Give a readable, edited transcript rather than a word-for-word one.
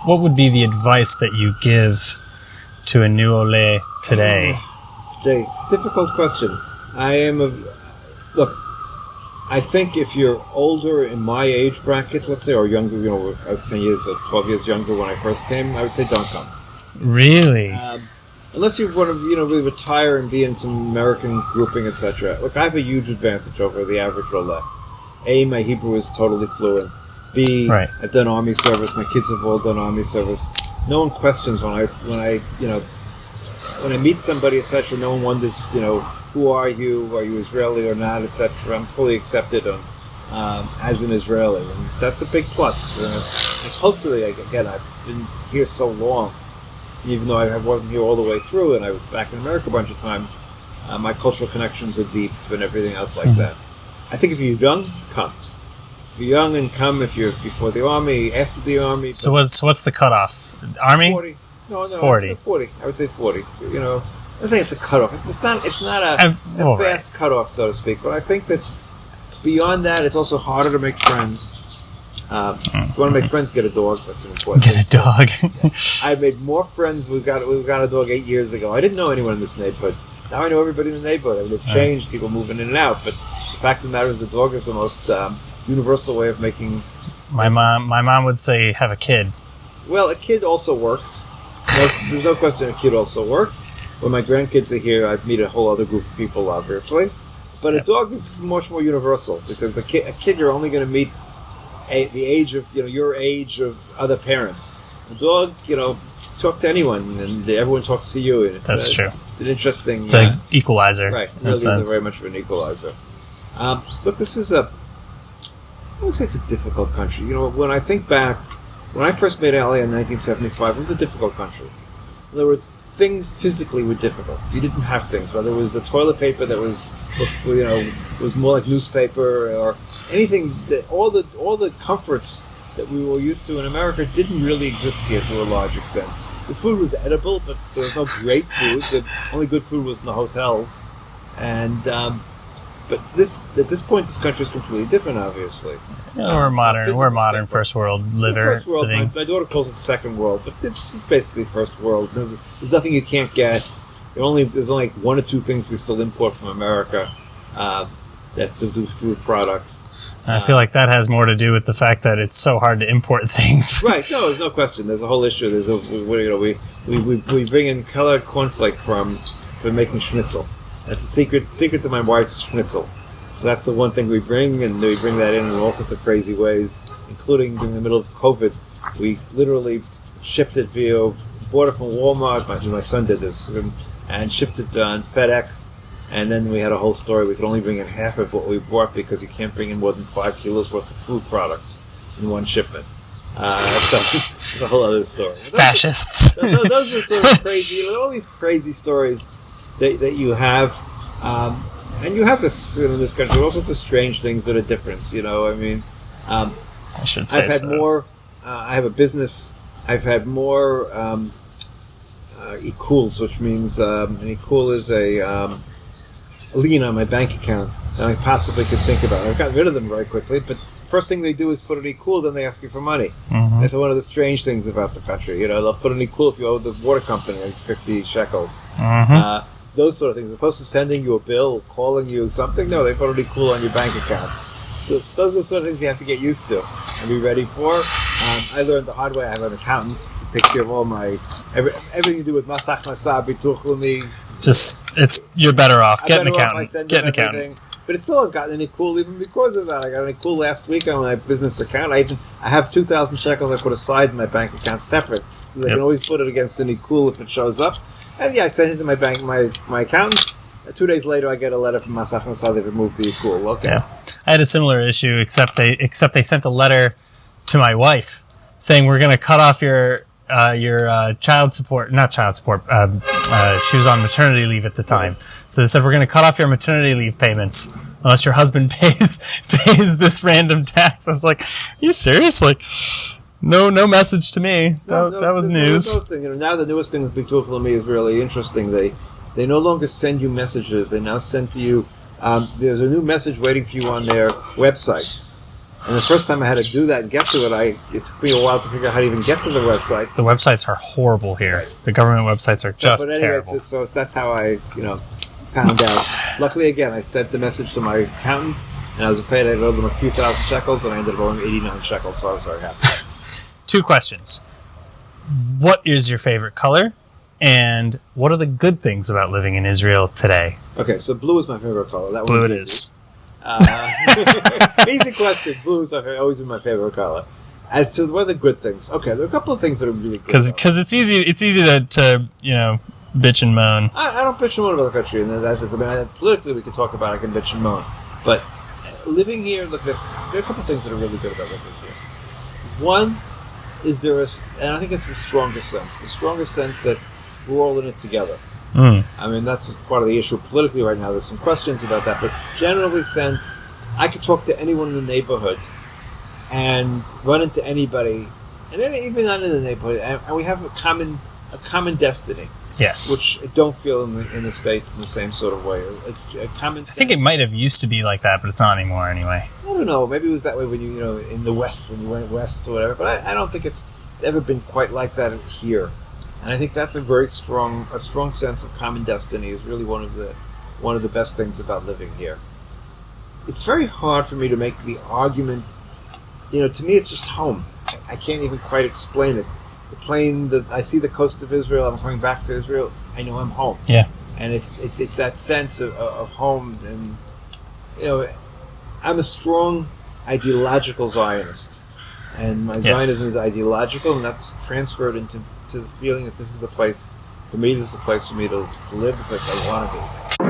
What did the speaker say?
what would be the advice that you give to a new Ole today? Today, it's a difficult question. Look, I think if you're older in my age bracket, let's say, or younger, I was 10 years or 12 years younger when I first came, I would say don't come. Really? Unless you want to, really retire and be in some American grouping, etc. Look, I have a huge advantage over the average Ole. A, my Hebrew is totally fluent. B, right. I've done army service. My kids have all done army service. No one questions when I meet somebody, etc. No one wonders, who are you? Are you Israeli or not, etc. I'm fully accepted as an Israeli, and that's a big plus. And culturally, again, I've been here so long, even though I wasn't here all the way through, and I was back in America a bunch of times. My cultural connections are deep and everything else like that. I think if you're young, come. If you're young and come. If you're before the army, after the army. So what's the cutoff? Army? 40. No, 40. 40. I would say 40. I think it's a cutoff. It's not a fast cutoff, so to speak. But I think that beyond that, it's also harder to make friends. If you want to make friends, get a dog. That's an important thing. Get a dog. I made more friends. We got a dog 8 years ago. I didn't know anyone in this neighborhood. Now I know everybody in the neighborhood. I mean, they've changed, people moving in and out. But the fact of the matter is, the dog is the most universal way of making. My mom would say, have a kid. Well, a kid also works. There's no question a kid also works. When my grandkids are here, I meet a whole other group of people, obviously. But a dog is much more universal, because a kid you're only going to meet the age of your age of other parents. A dog, talk to anyone, and everyone talks to you. And that's true. It's an interesting. It's an equalizer, right? Really, is very much of an equalizer. Look, this is I would say it's a difficult country. When I think back, when I first made aliyah in 1975, it was a difficult country. In other words, things physically were difficult. You didn't have things. Whether it was the toilet paper that was more like newspaper, or anything that all the comforts that we were used to in America didn't really exist here to a large extent. The food was edible, but there was no great food. The only good food was in the hotels, and but at this point, this country is completely different. Obviously, we're modern. We're modern first world First world. My daughter calls it second world, but it's basically first world. There's nothing you can't get. There's only 1 or 2 things we still import from America. That's to do with food products. I feel like that has more to do with the fact that it's so hard to import things. Right. No, there's no question. There's a whole issue. We bring in colored cornflake crumbs for making schnitzel. That's a secret to my wife's schnitzel. So that's the one thing we bring, and we bring that in all sorts of crazy ways, including during the middle of COVID. We literally shipped it bought it from Walmart. My son did this, and shipped it on FedEx. And then we had a whole story. We could only bring in half of what we bought because you can't bring in more than 5 kilos worth of food products in one shipment. So it's a whole other story. Fascists. Those are sort of crazy, all these crazy stories that you have. And you have this in this country, all sorts of strange things that are different. I should say I've had more. I have a business. I've had more ikuls, which means an ikul is a lien on my bank account that I possibly could think about. I've gotten rid of them very quickly, but first thing they do is put an ikul, then they ask you for money. Mm-hmm. That's one of the strange things about the country. They'll put an ikul if you owe the water company like 50 shekels. Mm-hmm. Those sort of things. As opposed to sending you a bill, calling you something, no, they put an ikul on your bank account. So those are the sort of things you have to get used to and be ready for. I learned the hard way. I have an accountant to take care of all my everything to do with Mas Haknasa, Bituch Leumi. You're better off. Get an accountant. But it's still, I've gotten an ikul even because of that. I got an ikul last week on my business account. I have 2,000 shekels I put aside in my bank account separate, so they can always put it against an ikul if it shows up. And I sent it to my bank, my accountant. 2 days later, I get a letter from Mas Haknasa. They've removed the ikul. Okay. Yeah. I had a similar issue, except they sent a letter to my wife saying we're going to cut off your child support. Not child support. She was on maternity leave at the time, so they said we're going to cut off your maternity leave payments unless your husband pays this random tax. I was like, are you serious? Like, no message to me. That was news. Now the newest thing with Bituch Leumi is really interesting. They no longer send you messages. They now send to you. There's a new message waiting for you on their website. And the first time I had to do that and get to it, it took me a while to figure out how to even get to the website. The websites are horrible here. Right. The government websites are just terrible. So that's how I, found out. Luckily, again, I sent the message to my accountant, and I was afraid I'd owe them a few thousand shekels, and I ended up owing 89 shekels, so I was very happy. 2 questions. What is your favorite color? And what are the good things about living in Israel today? Okay, so blue is my favorite color. That blue it is. Easy question. Blue is always been my favorite color. As to what are the good things? Okay, there are a couple of things that are really good. Because it's easy to bitch and moan. I don't bitch and moan about the country, and politically we can talk about it. I can bitch and moan, but living here, look, there are a couple of things that are really good about living here. One is and I think it's the strongest sense that we're all in it together. I mean, that's part of the issue politically right now. There's some questions about that, but generally, sense I could talk to anyone in the neighborhood and run into anybody, and then even not in the neighborhood, and we have a common destiny. Yes, which I don't feel in the States in the same sort of way. A common sense. I think it might have used to be like that, but it's not anymore anyway. I don't know. Maybe it was that way when in the West, when you went west or whatever. But I don't think it's ever been quite like that here. And I think that's a strong sense of common destiny is really one of the best things about living here. It's very hard for me to make the argument. To me, it's just home. I can't even quite explain it. The plane that I see the coast of Israel, I'm coming back to Israel. I know I'm home. Yeah, and it's that sense of home, and I'm a strong ideological Zionist, and my Zionism is ideological, and that's transferred into the feeling that this is the place for me. This is the place for me to live. The place I want to be.